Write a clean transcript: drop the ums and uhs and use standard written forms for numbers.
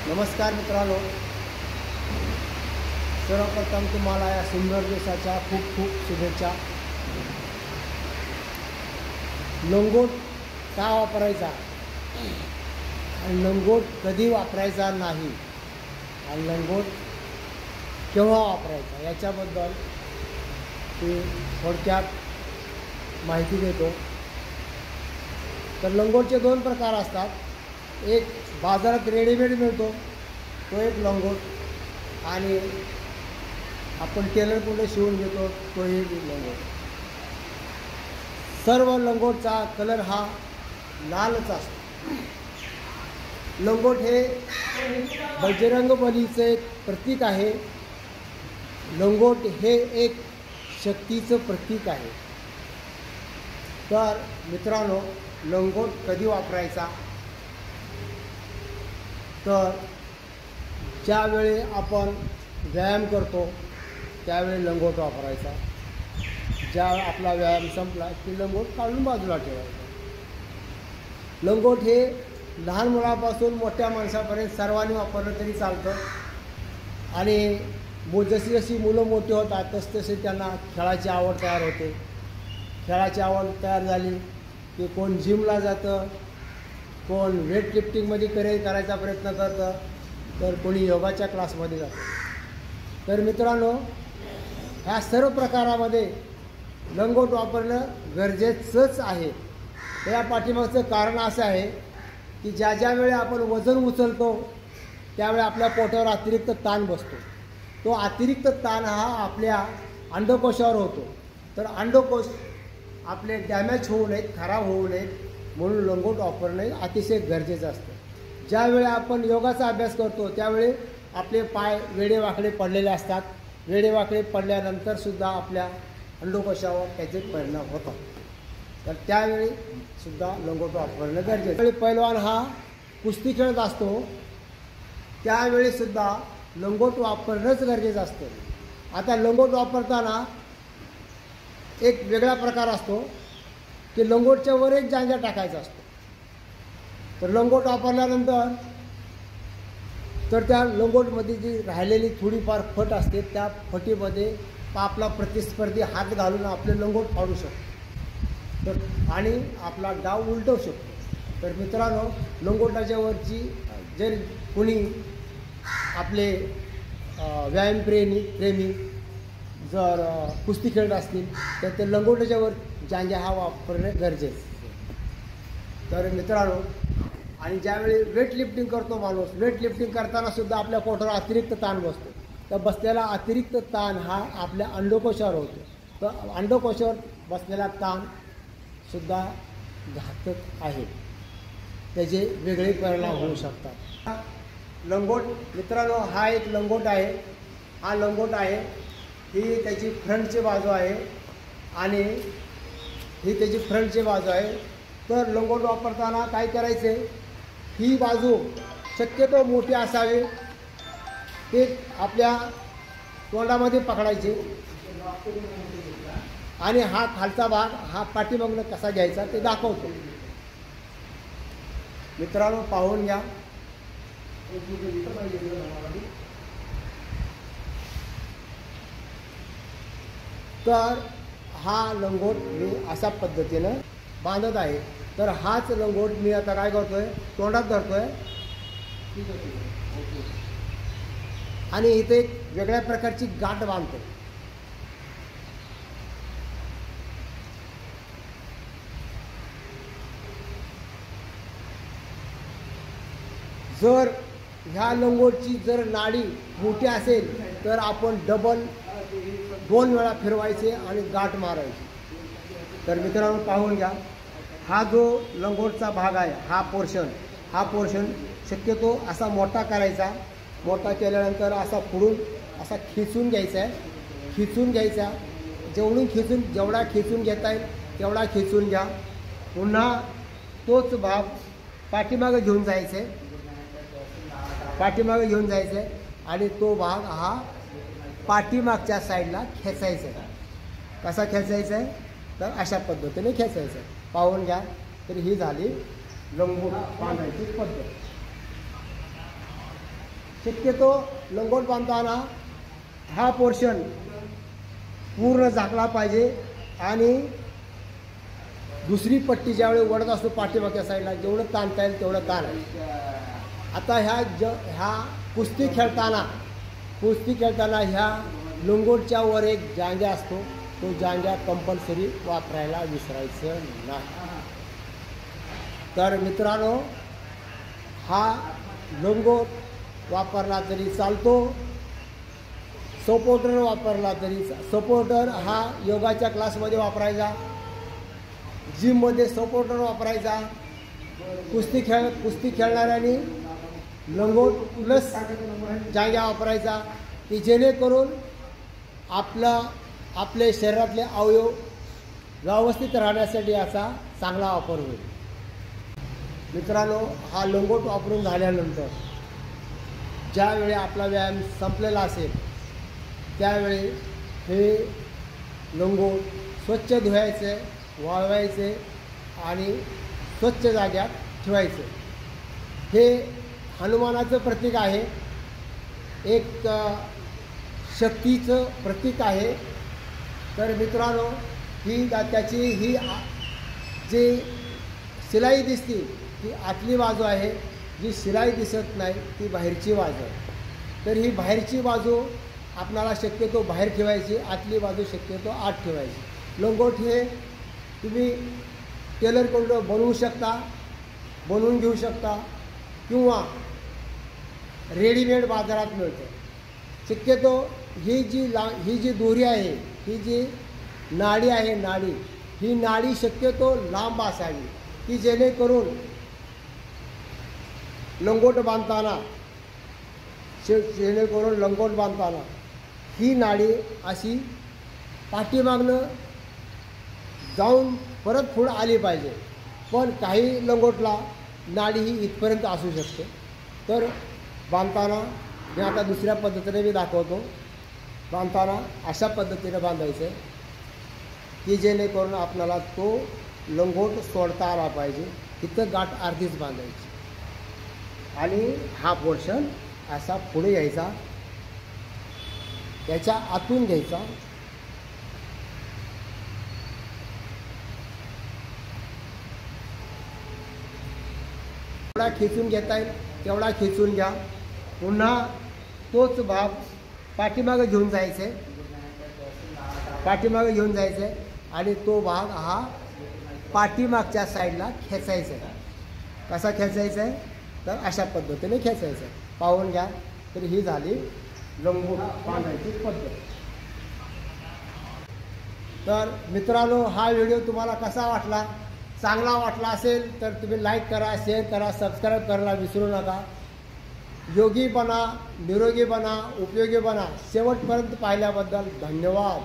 नमस्कार मित्रांनो, सर्वप्रथम तुम्हाला या सुंदर दिवसाच्या खूप खूप शुभेच्छा। लंगोट का वापरायचा आणि लंगोट कधी वापरायचा नाही आणि लंगोट केव्हा वापरायचा याच्याबद्दल मी थोडक्यात माहिती देतो। तर लंगोटचे दोन प्रकार असतात। एक बाजारात रेडीमेड मिळतो तो एक लंगोट आणि आपण टेलरकडून शिवून घेतो तो एक लंगोट। सर्व लंगोटचा कलर हा लालच असतो। लंगोट हे बजरंगबलीचे एक प्रतीक आहे। लंगोट हे एक शक्तीचं प्रतीक आहे। तर मित्रांनो, लंगोट कधी वापरायचा तर ज्यावेळी आपण व्यायाम करतो त्यावेळी लंगोट वापरायचा। ज्या आपला व्यायाम संपला की लंगोट काढून बाजूला ठेवायचा। लंगोट हे लहान मुलापासून मोठ्या माणसापर्यंत सर्वांनी वापरलं तरी चालतं आणि जशी जशी मुलं मोठी होतात तसतसे त्यांना खेळाची आवड तयार होते। खेळाची आवड तयार झाली की कोण जिमला जातं, कोण वेट लिफ्टिंगमध्ये करायचा प्रयत्न करतं, तर कोणी योगाच्या क्लासमध्ये जातं। तर मित्रांनो, ह्या सर्व प्रकारामध्ये लंगोट वापरणं गरजेचंच आहे। या पाठीमागचं कारण असं आहे की ज्या वेळी आपण वजन उचलतो त्यावेळी आपल्या पोटावर अतिरिक्त ताण बसतो। तो अतिरिक्त ताण हा आपल्या अंडकोशावर होतो। तर अंडकोश आपले डॅमेज होऊ नयेत, खराब होऊ नयेत म्हणून लंगोट वापरणे अतिशय गरजेचं असतं। ज्यावेळी आपण योगाचा अभ्यास करतो त्यावेळी आपले पाय वेडेवाकडे पडलेले असतात। वेडेवाकडे पडल्यानंतरसुद्धा आपल्या अंडकोशावर त्याचे परिणाम होतात। तर त्यावेळी सुद्धा लंगोट वापरणं गरजेचं। त्यावेळी पैलवान हा कुस्ती खेळत असतो त्यावेळीसुद्धा लंगोट वापरणंच गरजेचं असतं। आता लंगोट वापरताना एक वेगळा प्रकार असतो की लंगोटच्या वर एक जांजा टाकायचा असतो। तर लंगोट वापरल्यानंतर तर त्या लंगोटमध्ये जी राहिलेली थोडीफार फट असते त्या फटीमध्ये आपला प्रतिस्पर्धी हात घालून आपले लंगोट फाडू शकतो तर आणि आपला डाव उलटवू शकतो। तर मित्रांनो, लंगोटाच्या जर कोणी आपले व्यायामप्रेमी जर कुस्ती खेळत असतील तर ते लंगोटाच्या वर जांजा हा वापरणे गरजेचं। तर मित्रांनो, आणि ज्यावेळी वेट लिफ्टिंग करतो माणूस, वेट लिफ्टिंग करताना सुद्धा आपल्या पोटावर अतिरिक्त ताण बसतो। तर बसलेला अतिरिक्त ताण हा आपल्या अंडकोशावर होतो। तर अंडकोशावर बसलेला ताण सुद्धा घातक आहे, त्याचे वेगळे परिणाम होऊ शकतात। लंगोट मित्रांनो, हा एक लंगोट आहे। हा लंगोट आहे, ही त्याची फ्रंटची बाजू आहे आणि ही त्याची फ्रंटची बाजू आहे। तर लंगोट वापरताना काय करायचे, ही बाजू शक्यतो मोठी असावी, ते आपल्या तोंडामध्ये पकडायचे आणि हा खालचा भाग हा पाठीमागनं कसा घ्यायचा ते दाखवतो। मित्रांनो, पाहून घ्या। तर हा लंगोट मी अशा पद्धतीनं बांधत आहे। तर हाच लंगोट मी आता काय करतोय, तोंडात धरतोय आणि इथे एक वेगळ्या प्रकारची गाठ बांधतो। जर ह्या लंगोटची जर नाडी मोठी असेल तर आपण डबल 2 वेळा फिरवायचे आणि गाठ मारायची। तर मित्रांनो, पाहून घ्या। हा जो लंगोटचा भाग आहे, हा पोर्शन शक्यतो असा मोठा करायचा। मोठा केल्यानंतर असा पुढून असा खिचून घ्यायचा आहे। खिचून घ्यायचा, जेवढा खिचून घेता येईल तेवढा खिचून घ्या। पुन्हा तोच भाग पाठीमागे घेऊन जायचा आहे, पाठीमागे घेऊन जायचं आहे आणि तो भाग हा पाठीमागच्या साईडला खेचायचा आहे। कसा खेचायचा आहे तर अशा पद्धतीने खेचायचं आहे। पाहून घ्या। तर ही झाली लंगोट बांधायची पद्धत। शक्यतो लंगोट बांधताना हा पोर्शन पूर्ण झाकला पाहिजे आणि दुसरी पट्टी ज्यावेळी वडत असतो पाठीमागच्या साईडला जेवढं ताणता येईल तेवढं ताण आहे. आता ह्या कुस्ती खेळताना ह्या लंगोटच्या वर एक जांग्या असतो, तो जांग्या कंपल्सरी वापरायला विसरायचं नाही. तर मित्रांनो, हा लंगोट वापरला तरी चालतो, सपोर्टर वापरला तरी सपोर्टर हा योगाच्या क्लासमध्ये वापरायचा, जिममध्ये सपोर्टर वापरायचा. कुस्ती खेळणाऱ्यांनी लंगोट प्लस जांग्या वापरायचा की जेणेकरून आपले शरीरातले अवयव व्यवस्थित राहण्यासाठी याचा चांगला वापर होईल. मित्रांनो, हा लंगोट वापरून झाल्यानंतर ज्यावेळी आपला व्यायाम संपलेला असेल त्यावेळी हे लंगोट स्वच्छ धुवायचे, वाळवायचे आणि स्वच्छ जाग्यात ठेवायचे. हे हनुमानाचं प्रतीक आहे, एक शक्तीचं प्रतीक आहे. तर मित्रांनो, त्याची ही जी शिलाई दिसते ती आतली बाजू आहे, जी शिलाई दिसत नाही ती बाहेरची बाजू आहे. तर ही बाहेरची बाजू आपणाला शक्यतो बाहेर ठेवायची, आतली बाजू शक्यतो आत ठेवायची. लंगोट हे तुम्ही टेलरकडून बनवून घेऊ शकता किंवा रेडीमेड बाजारात मिळतं. शक्यतो ही जी दोरी आहे, ही जी नाडी आहे, ही नाडी शक्यतो लांब असावी की जेणेकरून लंगोट बांधताना ही नाडी अशी पाठीमागनं जाऊन परत पुढं आली पाहिजे. पण काही लंगोटला नाडी ही इथपर्यंत असू शकते. तर बांधताना मी आता दुसऱ्या पद्धतीने मी दाखवतो. बांधताना अशा पद्धतीने बांधायचं की जेणेकरून आपल्याला तो लंगोट सोडता आला पाहिजे. तिथं गाठ अर्धीच बांधायची आणि हा पोर्शन असा पुढे यायचा, याच्या आतून घ्यायचा. जेवढा खेचून घेता येईल तेवढा खेचून घ्या. पुन्हा तोच भाग पाठीमागे घेऊन जायचे, आणि तो भाग हा पाठीमागच्या साईडला खेचायचा आहे. कसा खेचायचा आहे तर अशा पद्धतीने खेचायचं. पाहून घ्या. तर ही झाली लंगोट बांधायची पद्धत. तर मित्रांनो, हा व्हिडिओ तुम्हाला कसा वाटला? चांगला वाटला असेल तर तुम्ही लाईक करा, शेअर करा, सबस्क्राईब करायला विसरू नका. योगी बना, निरोगी बना, उपयोगी बना. शेवटपर्यंत पाहिल्याबद्दल धन्यवाद.